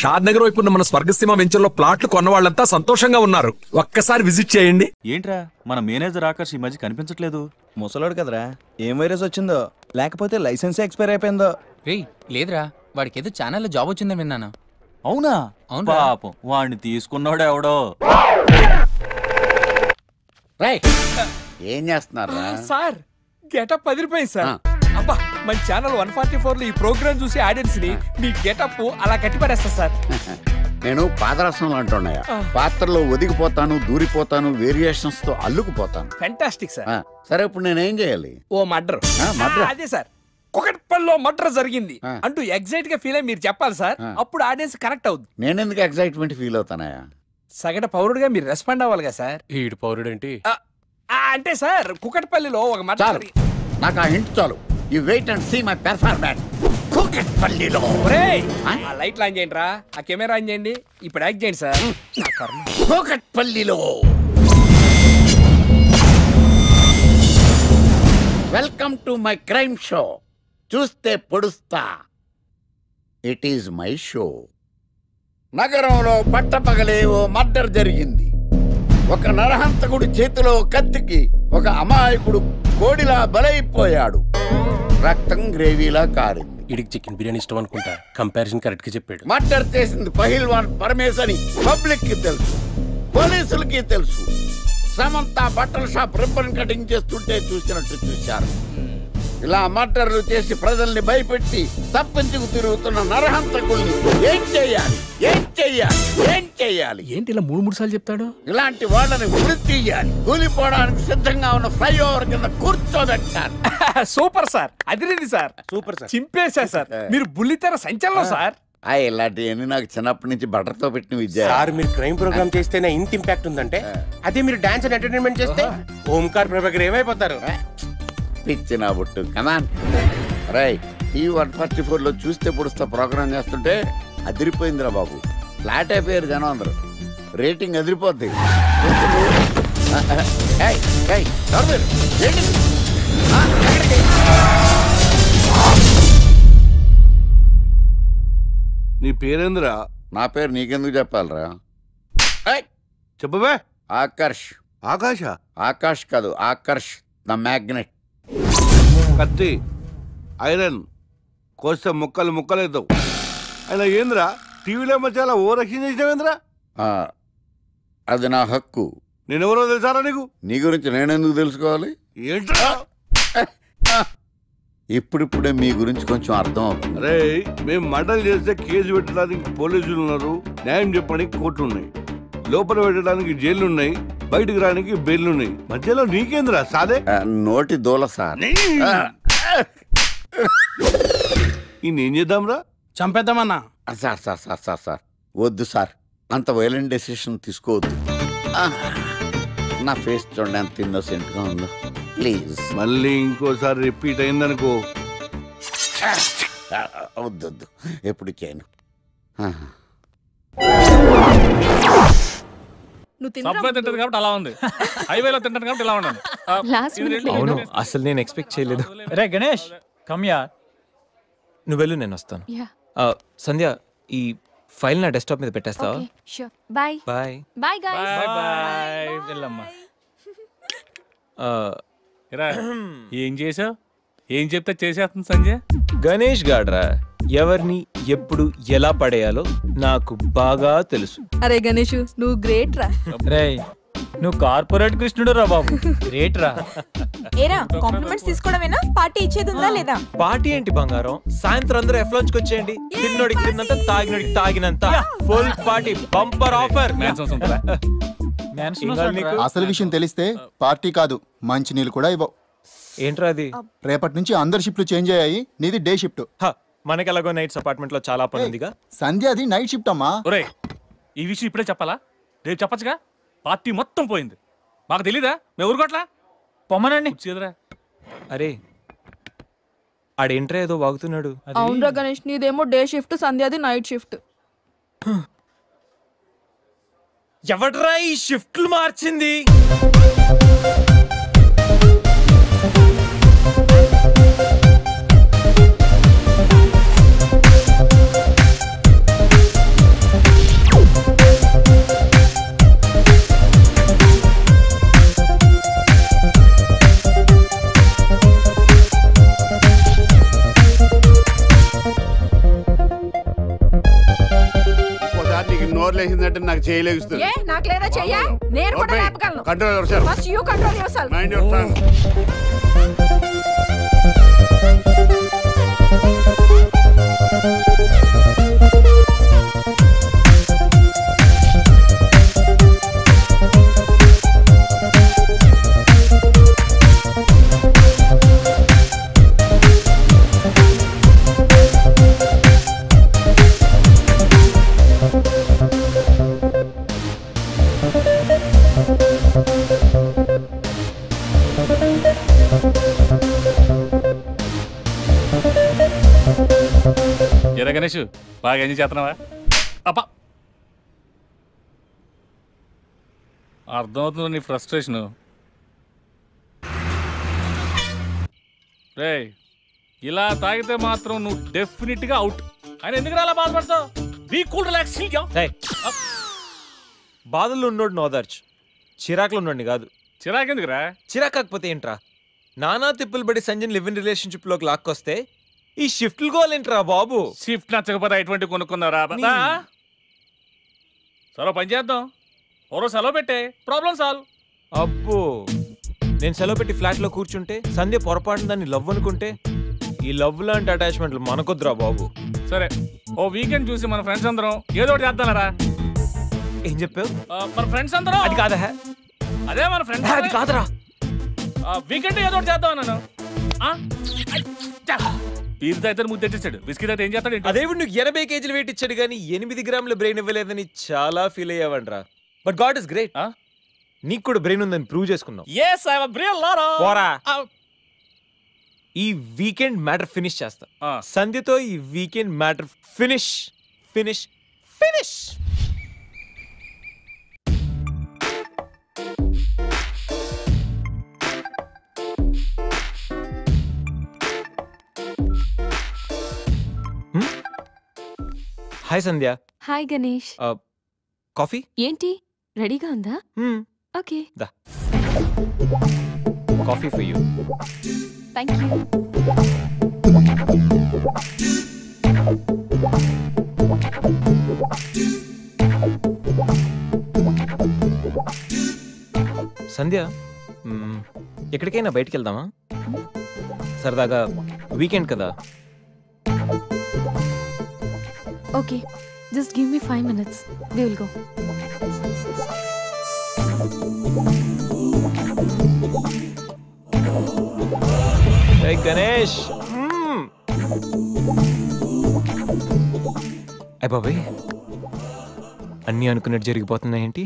షాద్ నగర్ వైపు ఉన్న మన స్వర్గసీమ వెంచర్ లో ప్లాట్లు కొన్న వాళ్ళంతా సంతోషంగా ఉన్నారు. ఒక్కసారి విజిట్ చేయండి. ఏంట్రా మన మేనేజర్ ఆకర్ష్ ఈ మధ్య కనిపించట్లేదు. ముసలోడు కదరా, ఏం వైరస్ వచ్చిందో లేకపోతే లైసెన్స్ ఎక్స్పైర్ అయిపోయిందో. లేదురా, వాడికి ఏదో ఛానల్లో జాబ్ వచ్చిందని విన్నాను. అవునా? పాపం వాడిని తీసుకున్నాడు ఎవడో. ఏం చేస్తున్నారు సార్? గెటప్ అదిరిపోయింది సార్. అబ్బా, మన ఛానల్ 144 లో ఈ ప్రోగ్రామ్ చూసి ఆడియన్స్ ని మీ గెటప్ అలా కట్టిపడేస్తా సార్. నేను పాదరసం అంటున్నాయా, పాత్రలో ఒదిగిపోతాను, దూరిపోతాను, వేరియేషన్స్ తో అల్లుకుపోతాను. Fantastic sir. సరే ఇప్పుడు నేనేం చేయాలి? ఓ మర్డర్. అదే సార్, కుకట్పల్లిలో మర్డర్ జరిగింది అంటూ ఎగ్జైట్ గా ఫీల్ అయ్యి మీరు చెప్పాలి సార్. అప్పుడు ఆడియన్స్ కనెక్ట్ అవుద్ది. నేనెందుకు ఎగ్జైట్మెంట్ ఫీల్ అవుతానయా? సగటు పౌరుడుగా మీరు రెస్పాండ్ అవ్వాలి కదా సార్. ఈడు పౌరుడు ఏంటి అంటే సార్, కుకట్పల్లిలో ఒక మర్డర్. నాకు ఆ హింట్ చాలు. You wait and see my performance. కుకట్పల్లిలో ఆ లైట్ ఆన్ చేయండి రా, ఆ కెమెరా ఆన్ చేయండి. ఇప్పుడు యాక్ట్ చేయండి సార్. కుకట్పల్లిలో welcome to my crime show. చూస్తే పొడుస్తా. It is my show. నగరంలో పట్టపగలే ఓ మర్డర్ జరిగింది. ఒక నరహంతకుడు చేతిలో కత్తికి ఒక అమాయకుడు కోడిలా బలైపోయాడు. రక్తం గ్రేవీలా కారింది. ఇడికి చికెన్ బిర్యానీ ఇష్టం అనుకుంటా. కంపారిజన్ కరెక్ట్ గా చెప్పాడు. మర్డర్ చేసింది పహిల్వాన్ పరమేశ్ అని పబ్లిక్ కి తెలుసు, పోలీసులకి తెలుసు. సమంత బట్టల షాప్ రిబ్బన్ కటింగ్ చేస్తుంటే చూసినట్టు చూశారు. ఇలా మర్డర్లు చేసి ప్రజల్ని భయపెట్టి తప్పించుకు తిరుగుతున్న నరహంతకుల్ని ఏం చెయ్యాలి, ఏం చెయ్యాలి, ఏం చెయ్యాలి? ఏంటి ఇలా 3 సార్లు చెప్తాడు? ఇలాంటి వాళ్ళని ఉరి తీయాలి. కూలిపోవడానికి సిద్ధంగా ఉన్న ఫ్లైఓవర్ కింద కూర్చోబెట్టాలి. సూపర్ సార్, అదిరింది సార్. సూపర్ సార్, చింపేశా సార్. మీరు బుల్లితెర సంచలనం సార్. ఇలాంటివన్నీ నాకు చిన్నప్పటి నుంచి బట్టర్తో పెట్టిన విద్య. సార్ మీరు క్రైమ్ ప్రోగ్రామ్ చేస్తేనే ఇంత ఇంపాక్ట్ ఉందంటే, అదే మీరు డాన్స్ అండ్ ఎంటర్టైన్మెంట్ చేస్తే ఓంకార్ ప్రభాకర్ ఏమైపోతారు? పిచ్చిన బుట్టు కమాన్. రైట్, ఈ 144 లో చూస్తే పొడుస్తా ప్రోగ్రామ్ చేస్తుంటే అదిరిపోయిందిరా బాబు. ఫ్లాట్ అయిపోయారు జనం అందరూ. రేటింగ్ అదిరిపోద్ది. నీ పేరేంద్రా? నా పేరు నీకెందుకు చెప్పాలరా? చెప్పవే. ఆకర్ష్. ఆకాశ? ఆకాష్ కాదు, ఆకర్ష్ ద మ్యాగ్నెట్. కత్తి, ఐరన్ కోస్తే ముక్కలు ముక్కలేద్దావు. అయినా ఏంద్రా టీవీలో చాలా ఓ రక్షణ చేసినావేంద్రా? అది నా హక్కు. నేనెవరో తెలుసారా నీకు? నీ గురించి నేనెందుకు తెలుసుకోవాలి? ఏంట్రా? ఇప్పుడిప్పుడే మీ గురించి కొంచెం అర్థం అవుతుంది. అరే, మేము మర్డర్ చేస్తే కేసు పెట్టడానికి పోలీసులు ఉన్నారు, న్యాయం చెప్పడానికి కోర్టు ఉన్నాయి, లోపల పెట్టడానికి జైలు ఉన్నాయి, బయటకు రావడానికి బెయిల్ ఉన్నాయి. మధ్యలో నీకేంద్రా సాదే? నోటి దూల సార్. ఈయనేం చేద్దాంరా? చంపేద్దామన్నా. Sir sir sir sir sir వద్దు సార్, అంత వైలెంట్ డెసిషన్ తీసుకోవద్దు. నా ఫేస్ చూడండి ఎంత ఇన్నోసెంట్గా ఉందో. ప్లీజ్ మళ్ళీ ఇంకోసారి రిపీట్ అయిందనుకో. వద్దు వద్దు, ఎప్పుడు చేయను. తింటది కాబట్టి అలా ఉంది, హైవేలో తింటాను కాబట్టి ఇలా ఉన్నాను. అవును, అసలు నేను ఎక్స్పెక్ట్ చేయలేదు. రే గణేష్, కమ్యా. నువ్వు వెళ్ళు, నేను వస్తాను. సంధ్య, ఈ ఫైల్ నా డెస్క్టాప్ మీద పెట్టేస్తావా? Bye bye bye guys. Bye. వెళ్ళమ్మా. ఏం చేసావు? ఏం చెప్తే చేసేస్తుంది సంజయ్. గణేష్ గాడ్రా, ఎవరిని ఎప్పుడు ఎలా పడేయాలో నాకు బాగా తెలుసు. అరే గణేష్, నువ్వు గ్రేట్ రా. రే, నువ్వు కార్పొరేట్ కృష్ణుడు రా బాబు. గ్రేట్ రా. ఏరా, కాంప్లిమెంట్స్ తీసుకోవడమేనా? పార్టీ ఇచ్చేది ఉందా లేదా? పార్టీ ఏంటి బంగారం? సాయంత్రం అందరూ ఎఫ్లాంచ్కి వచ్చేయండి. తిన్నోడికి తిన్నంత, తాగినోడికి తాగినంత, ఫుల్ పార్టీ, బంపర్ ఆఫర్. అసలు విషయం తెలిస్తే పార్టీ కాదు, మంచి నీళ్ళు కూడా ఇవ్వవు. ఏంట్రా అది? రేపటి నుంచి అందరి షిఫ్ట్లు చేంజ్ అయ్యాయి, నీది డే షిఫ్ట్. మనకి ఎలాగో నైట్స్ అపార్ట్మెంట్ లో చాలా పని ఉందిగా. సంధ్య అది నైట్ షిఫ్ట్ అమ్మా. ఈ విషయం ఇప్పుడే చెప్పాలా? రేపు చెప్పచ్చుగా. పార్టీ మొత్తం పోయింది, మాకు తెలీదా? మేము ఊరుకోట్లా. పొమ్మనండి. అరే, ఆడేంట్రా ఏదో వాగుతున్నాడు. అవునరా గణేష్, నీదేమో డే షిఫ్ట్, సంధ్యాది నైట్ షిఫ్ట్. ఎవడ్రా ఈ షిఫ్ట్లు మార్చింది? నీకు నోరు లేచిందంటే నాకు చేయలేస్తుంది. నాకు లేదా చెయ్యా? నేను కూడా లేపగలను. Control yourself. First you control yourself. Mind your tongue. ఎరా గణేష్ బాగా ఎంజాయ్ చేస్తున్నావా? అబ్బా అర్థమవుతుంది నీ ఫ్రస్ట్రేషన్. రే ఇలా తాగితే మాత్రం నువ్వు డెఫినెట్ గా అవుట్. ఆయన ఎందుకు అలా బాధపడతావు? Be cool, relax. బాధల్లో ఉన్నోడు నోదార్చు, చిరాకులు ఉన్నోడిని కాదు. చిరాకెందుకురా? చిరాకాకపోతే ఏంట్రా? నానా తిప్పులు పడి సంజయ్ లివ్ ఇన్ రిలేషన్షిప్ లోకి లాక్కొస్తే ఈ షిఫ్ట్లు గోలేంట్రా బాబు? షిఫ్ట్ నచ్చకపోతే ఎటువంటి కొనుక్కున్నారా? సరే పని చేద్దాం, ఓరో సెలవు పెట్టే, ప్రాబ్లం సాల్వ్. అబ్బో, నేను సెలవు పెట్టి ఫ్లాట్ లో కూర్చుంటే సంధ్య పొరపాటున దాన్ని లవ్ అనుకుంటే ఈ లవ్ లాంటి అటాచ్మెంట్లు మనకొద్దురా బాబు. సరే ఓ వీకెండ్ చూసి మన ఫ్రెండ్స్ అందరం ఏదో ఒకటి చేద్దాంరా. ఏం చెప్పావు? మన ఫ్రెండ్స్ అందరం. అది కాదా? అదే మన ఫ్రెండ్స్. అది కాదురా, వీకెండ్ ఏదో ఒకటి చేద్దాం అన్నాను. పీరుతో అయితే ముద్దు తెచ్చాడు, బిస్కెట్ అయితే ఏం చేస్తాడు? అదేవిడు నువ్వు 80 కేజీలు వెయిట్ ఇచ్చాడు కానీ 8 గ్రాముల బ్రెయిన్ ఇవ్వలేదని చాలా ఫీల్ అయ్యావంట్రా. బట్ గాడ్ ఇస్ గ్రేట్, నీకు కూడా బ్రెయిన్ ఉందని ప్రూవ్ చేసుకున్నావు. ఈ వీకెండ్ మ్యాటర్ ఫినిష్ చేస్తా. సంధ్యతో ఈ weekend matter finish finish finish. Hi Sandhya. Hi Ganesh. Coffee ఏంటి రెడీగా ఉందా? ఓకే, దా coffee for you. Thank you. Sandhya, ఎక్కడికైనా బయటికి వెళ్దామా? సరదాగా వీకెండ్ కదా. Okay, just give me 5 minutes. We will go. Hey Ganesh. అయ్ బాబాయ్, అన్నీ అనుకున్నట్టు జరిగిపోతున్నాయేంటి?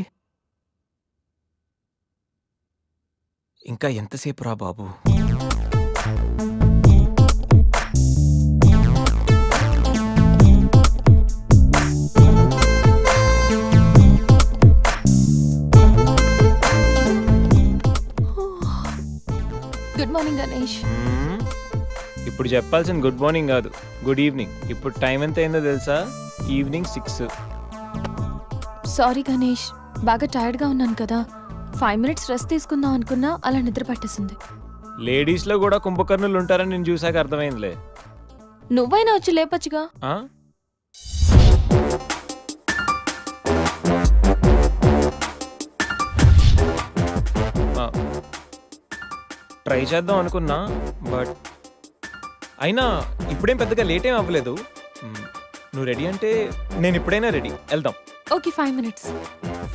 ఇంకా ఎంతసేపు రా బాబు? Good morning Ganesh. ఇప్పుడు చెప్పాల్సిన గుడ్ మార్నింగ్ కాదు, గుడ్ ఈవినింగ్. ఇప్పుడు టైం ఎంత అయిందో తెలుసా? ఈవినింగ్ 6. సారీ గణేష్, బాగా టైర్డ్గా ఉన్నాను కదా. 5 minutes రెస్ట్ తీసుకుందాం అనుకున్నా, అలా నిద్ర పట్టేసింది. లేడీస్లో కూడా కుంభకర్ణులు ఉంటారని నేను చూసాక అర్థమైందిలే. నువ్వైనా వచ్చి లేపచ్చుగా. ట్రై చేద్దాం అనుకున్నా, బట్ అయినా ఇప్పుడేం పెద్దగా లేట్ ఏం అవ్వలేదు. నువ్వు రెడీ అంటే నేను ఇప్పుడైనా రెడీ, వెళ్దాం. Okay, 5 minutes.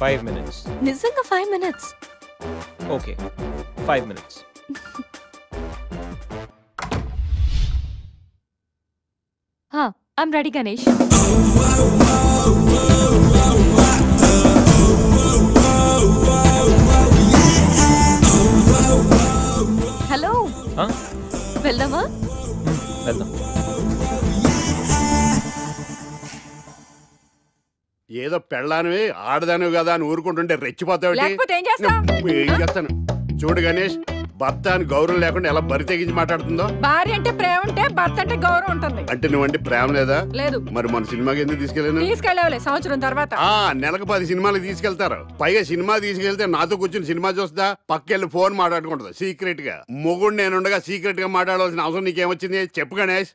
5 minutes? నిజంగా 5 minutes? Okay, 5 minutes. I'm ready Ganesh. Hello, వెళ్దామా? వెళ్దాం. ఏదో పెళ్ళానివి ఆడదానివి కదా అని ఊరుకుంటుంటే రెచ్చిపోతావు. ఏం చేస్తాను చూడు గణేష్, భర్త అని గౌరవం లేకుండా ఎలా బరి తెగించి మాట్లాడుతుందో. భార్య అంటే ప్రేమ ఉంటే భర్త అంటే గౌరవం ఉంటుంది. అంటే నువ్వంటే ప్రేమ లేదా? లేదు. మరి మన సినిమాకి ఎందుకు తీసుకెళ్ళాను? తీసుకెళ్ళవలే సంవత్సరం తర్వాత. నెలకు 10 సినిమాలకు తీసుకెళ్తారు. పైగా సినిమా తీసుకెళ్తే నాతో కూర్చుని సినిమా చూస్తా, పక్కెళ్ళి ఫోన్ మాట్లాడుకుంటుంది సీక్రెట్ గా. మొగుడు నేనుండగా సీక్రెట్ గా మాట్లాడాల్సిన అవసరం నీకేమొచ్చింది చెప్పు గణేష్.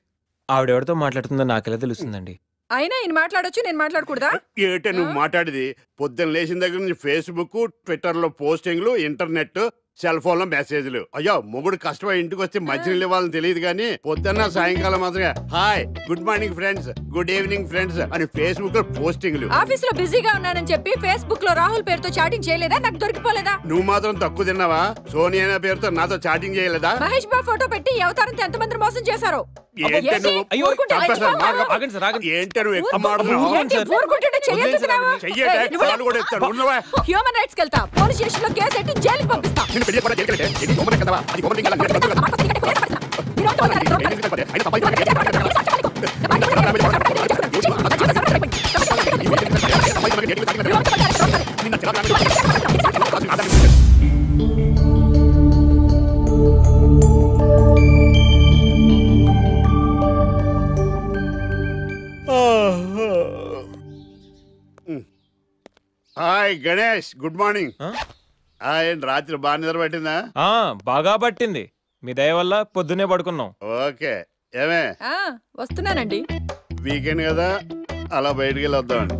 ఆవిడెవరితో మాట్లాడుతుందో నాకెలా తెలుస్తుందండి? అయినా ఈయన మాట్లాడొచ్చు నేను మాట్లాడకూడదా? ఏటే నువ్వు మాట్లాడేది? పొద్దున్న లేచిన దగ్గర నుంచి ఫేస్బుక్, ట్విట్టర్ లో పోస్టింగ్లు, ఇంటర్నెట్, సెల్ ఫోన్ లో మెసేజ్లు. అయ్యో మొగుడు కష్టమై ఇంటికి వస్తే మంచినీళ్ళు ఇవ్వాలని తెలియదు కానీ పొద్దున్న సాయంకాలం మాత్రమే hi, good morning friends, good evening friends అని ఫేస్బుక్ లో పోస్టింగ్లు. ఆఫీస్ లో బిజీగా ఉన్నానని చెప్పి ఫేస్బుక్ లో రాహుల్ పేరుతో చాటింగ్ చేయలేదా? నాకు దొరికిపోలేదా? నువ్వు మాత్రం తక్కువ తిన్నావా? సోనియా అనే పేరుతో నాతో చాటింగ్ చేయలేదా? మహేష్ బాబు ఫోటో పెట్టి ఈ అవతారంతో ఎంతమంది మోసం చేశారో. ఏంటి నువ్వు? ఏంటి నువ్వు ఎక్కువ మాట్లాడుతున్నావు? హ్యూమన్ రైట్స్ వెళ్తా, పోలీస్ స్టేషన్ లో కేసు పెట్టి జైలుకి పంపిస్తా. Hi Ganesh, good morning. రాత్రి బాగా నిద్ర పట్టిందా? బాగా పట్టింది. మీ దయ వల్ల పొద్దున్నే పడుకున్నాం. ఓకే, ఏమే వస్తున్నానండి. వీకెండ్ కదా, అలా బయటికి వెళ్ళి వద్దామండి.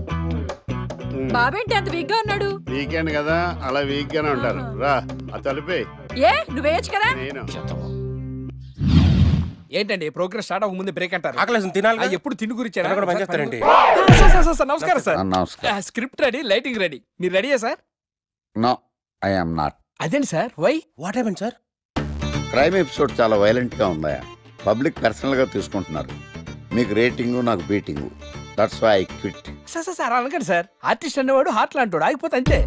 బాబేంటి అంత వీక్ గా ఉన్నాడు? వీకెండ్ కదా, అలా వీక్ గానే ఉంటారు. రా, ఆ తలిపే. ఏ నువ్వేయచ్చు కదా? నేను ఏంటండి ప్రోగ్రెస్ స్టార్ట్ అవ్వక ముందే బ్రేక్ అంటారు? ఆకలేసం తినాలి. ఎప్పుడు తిండి గురించి పనిచేస్తారండి. నమస్కారం sir. Script ready, lighting ready. మీరు రెడీయా sir? No, I am not. అదేంటి sir? Why? What happened sir? Crime episode చాలా వైలెంట్ గా ఉందా? పబ్లిక్ పర్సనల్ గా తీసుకుంటున్నారు. మీకు రేటింగ్, నాకు beating. That's why I quit. Sir అనకండి సార్. ఆర్టిస్ట్ అనేవాడు హార్ట్ లాంటోడు, ఆగిపోతే అంతే.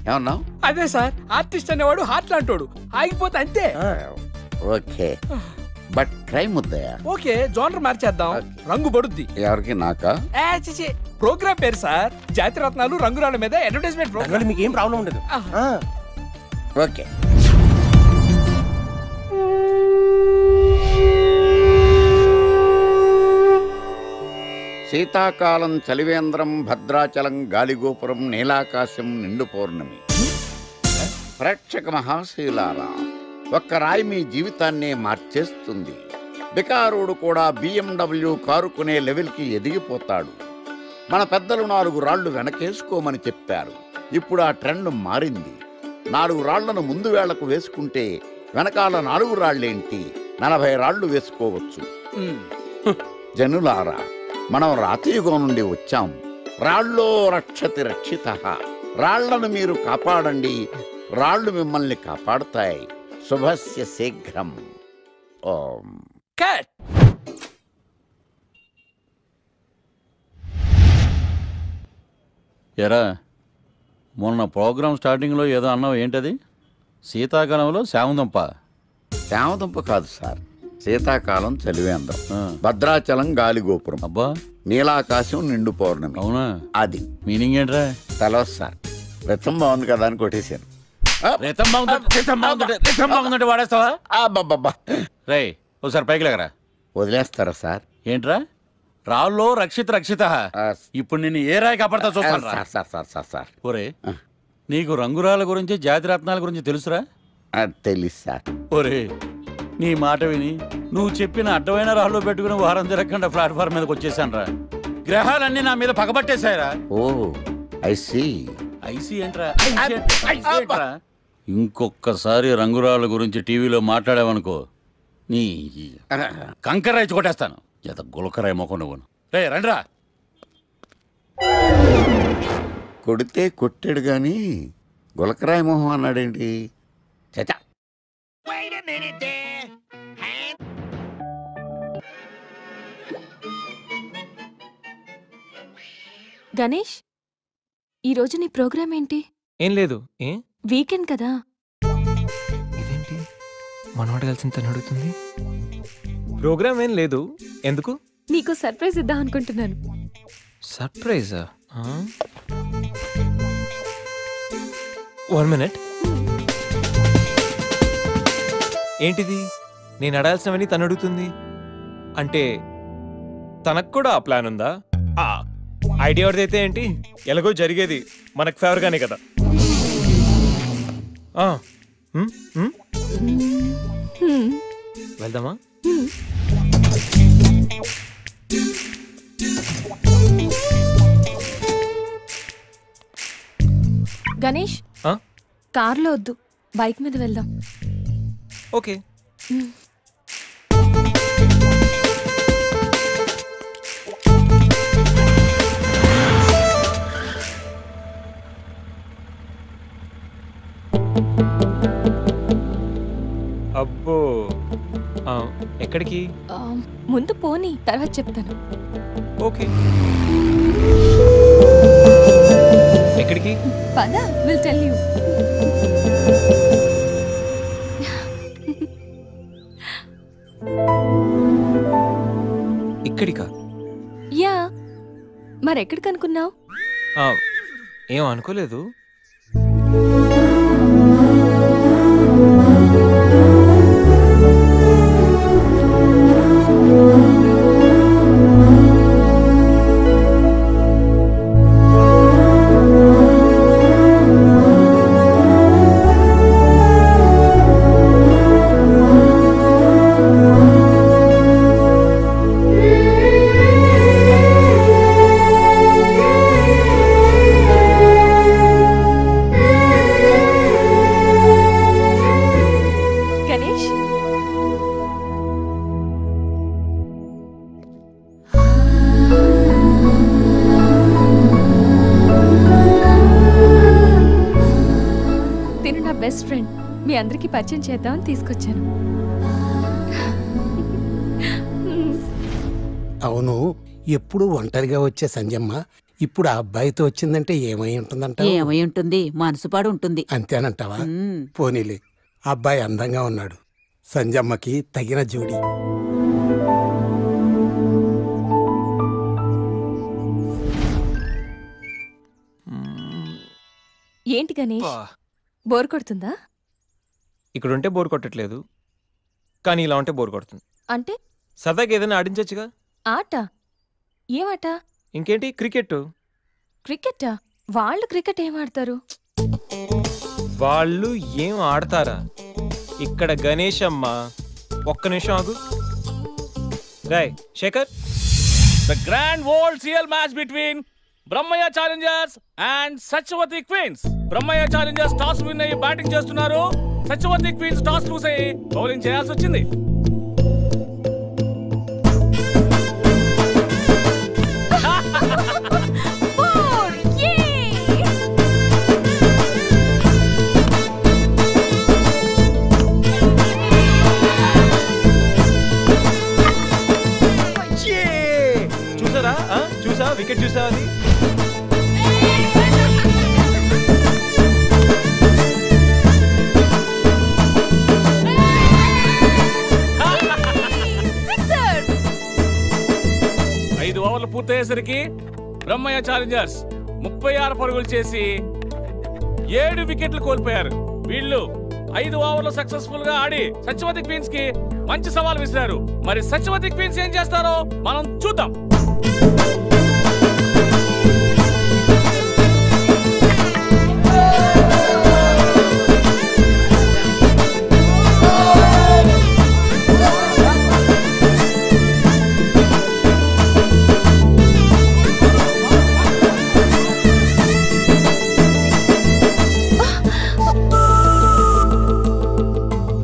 ఏమన్నావు? అదే సార్, ఆర్టిస్ట్ అనేవాడు హార్ట్ లాంటోడు, ఆగిపోతే అంతే. ఓకే, బట్ క్రైమ్ వద్దయా? ఓకే, జోనర్ మార్చేద్దాం. రంగు పడుద్ది. ఎవరికి? నాకా? ప్రోగ్రామ్ పేరు సార్ జాతి రత్నాలు రంగురాళ్ళ మీద అడ్వర్టైజ్మెంట్ ప్రోగ్రామ్. మీకు ఏం ప్రాబ్లం ఉండదు. ఓకే. శీతాకాలం చలివేంద్రం, భద్రాచలం గాలిగోపురం, నీలాకాశం, నిండు పౌర్ణమి. ప్రేక్షక మహాశీలారా, ఒక్క రాయి మీ జీవితాన్నే మార్చేస్తుంది. బికారుడు కూడా BMW కారు కొనే లెవెల్కి ఎదిగిపోతాడు. మన పెద్దలు 4 రాళ్లు వెనకేసుకోమని చెప్పారు. ఇప్పుడు ఆ ట్రెండ్ మారింది. 4 రాళ్లను ముందు వేళ్లకు వేసుకుంటే వెనకాల 4 రాళ్లేంటి 40 రాళ్లు వేసుకోవచ్చు. జనులారా, మనం రాతియుగం నుండి వచ్చాం. రాళ్ళో రక్షతి రక్షితః. రాళ్లను మీరు కాపాడండి, రాళ్లు మిమ్మల్ని కాపాడుతాయి. శుభస్య శీఘ్రం. ఓం. కట్. ఎరా, మొన్న ప్రోగ్రామ్ స్టార్టింగ్లో ఏదో అన్నావు, ఏంటది? శీతాకాలంలో శామదుంప. శామదుంప కాదు సార్, శీతాకాలం చలివేంద్రం, భద్రాచలం గాలిగోపురం, అబ్బా, నీలాకాశం, నిండు పౌర్ణమి. అవునా? అది మీనింగ్ ఏంట్రా? తెలవదు సార్. రతం బాగుంది కదా అని కొట్టేశాను. వాడేస్తావా? అబ్బబ్బబ్బా. రే, ఒకసారి పైకి లేకరా. వదిలేస్తారా సార్? ఏంట్రా? రాళ్ళో రక్షిత రక్షిత. ఇప్పుడు నిన్ను ఏ రాయి కాపాడతా చూస్తాను. సార్ ఒరే, నీకు రంగురాల గురించి, జాతి రత్నాల గురించి తెలుసురా? తెలుసు సార్. ఒరే, నీ మాట విని నువ్వు చెప్పిన అడ్డమైన రాళ్ళు పెట్టుకుని వారం తిరగకుండా ప్లాట్ఫామ్ మీదకి వచ్చేసాను రా. గ్రహాలన్నీ నా మీద పగబట్టేశాయరా. ఓ, ఐ సీ. ఐసీ ఏంట్రా? ఇంకొకసారి రంగురాళ్ళ గురించి టీవీలో మాట్లాడావనుకో, నీ కంకర్రాయి కొట్టేస్తాను. ఎంత గులకరాయి మొక్క నువ్వు. రే రండ్రా. కొడితే కొట్టాడు గాని గులకరాయి మొహం అన్నాడేంటి? చచా. గణేష్, ఈరోజు నీ ప్రోగ్రామ్ ఏంటి? ఏం లేదు. ఏ వీకెండ్ కదా. ఇదేంటి మనవాడు కలిసి తను అడుగుతుంది? ప్రోగ్రామ్ ఏం లేదు. ఎందుకు? నీకు సర్ప్రైజ్ ఇద్దాం అనుకుంటున్నాను. సర్ప్రైజా? 1 minute. ఏంటిది? నేను అడాల్సినవని తను అడుగుతుంది అంటే తనకు కూడా ఆ ప్లాన్ ఉందా? ఐడియా ఎవరిదైతే ఏంటి, ఎలాగో జరిగేది మనకు ఫేవర్ గానే కదా. వెళ్దామా? గణేష్ ఆ? కార్లో వద్దు, బైక్ మీద వెళ్దాం. ఓకే. అబ్బో, ఎక్కడికి? ముందు పోనీ, తర్వాత చెప్తాను. ఓకే. ఎక్కడికి? పద, విల్ టెల్ యూ. ఇక్కడికా? యా, మరెక్కడికి అనుకున్నావు? ఏం అనుకోలేదు. బెస్ట్ ఫ్రెండ్, మీ అందరికి పరిచయం చేద్దామని తీసుకొచ్చాను. అవును, ఎప్పుడు ఒంటరిగా వచ్చే సంజమ్మ ఇప్పుడు ఆ అబ్బాయితో వచ్చిందంటే ఏమై ఉంటుందంట? ఏమై ఉంటుంది, మనసుపాడు ఉంటుంది. అంతేనంటావా? పోనీలే, అబ్బాయి అందంగా ఉన్నాడు, సంజమ్మకి తగిన జోడి. ఏంటి గణేష్, బోర్ కొడుతుందా? ఇక్కడ ఉంటే బోర్ కొట్టట్లేదు, కానీ ఇలా ఉంటే బోర్ కొడుతుంది. అంటే సరదాగా ఏదైనా ఆడించచ్చుగా. ఆట? ఏమాట? ఇంకేంటి, క్రికెట్. క్రికెటా? వాళ్ళు క్రికెట్ ఏం ఆడతారు? వాళ్ళు ఏం ఆడతారా? ఇక్కడ గణేష్ అమ్మ, ఒక్క నిమిషం ఆగు. Rai Shekhar, the grand world CL match between Brahmayya Challengers and Satyavati Queens. Brahmayya Challengers toss win అయ్యి బ్యాటింగ్ చేస్తున్నారు. సత్యవతి క్వీన్స్ టాస్ లూస్ అయ్యి బౌలింగ్ చేయాల్సి వచ్చింది. చూసారా? చూసా, వికెట్ చూసా? అది ఓవర్లు పూర్తయ్యేసరికి బ్రహ్మయ్య ఛాలెంజర్స్ 36 పరుగులు చేసి 7 వికెట్లు కోల్పోయారు. వీళ్ళు 5 ఓవర్లు సక్సెస్ఫుల్ గా ఆడి సత్యవతి క్వీన్స్ కి మంచి సవాల్ విసిరారు. మరి సత్యవతి క్వీన్స్ ఏం చేస్తారో మనం చూద్దాం.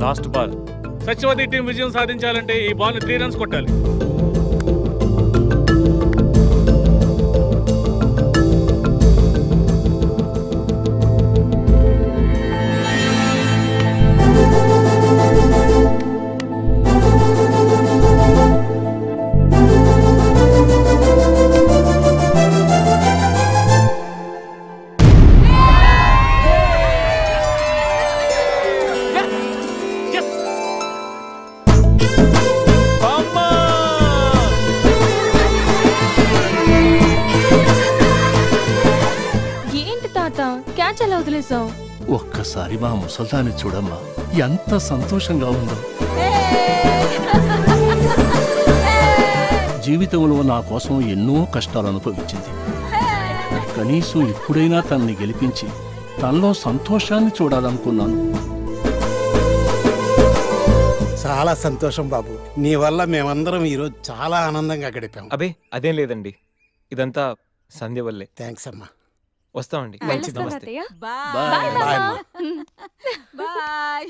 Last ball. సత్యవతి టీం విజయం సాధించాలంటే ఈ బాల్ 3 రన్స్ కొట్టాలి. ఒక్కసారి మా ముసల్దాన్ని చూడమ్మా, ఎంత సంతోషంగా ఉందో. జీవితంలో నా కోసం ఎన్నో కష్టాలు అనుభవించింది. కనీసం ఇప్పుడైనా తనని గెలిపించి తనలో సంతోషాన్ని చూడాలనుకున్నాను. చాలా సంతోషం బాబు, నీ వల్ల మేమందరం ఈరోజు చాలా ఆనందంగా గడిపాం. అబే అదేం లేదండి, ఇదంతా సంధ్య వల్లే. థ్యాంక్స్ అమ్మా. వస్తామండి. వెళ్ళొస్తాను నమస్తే. అత్తయ్య. Bye bye. బాయ్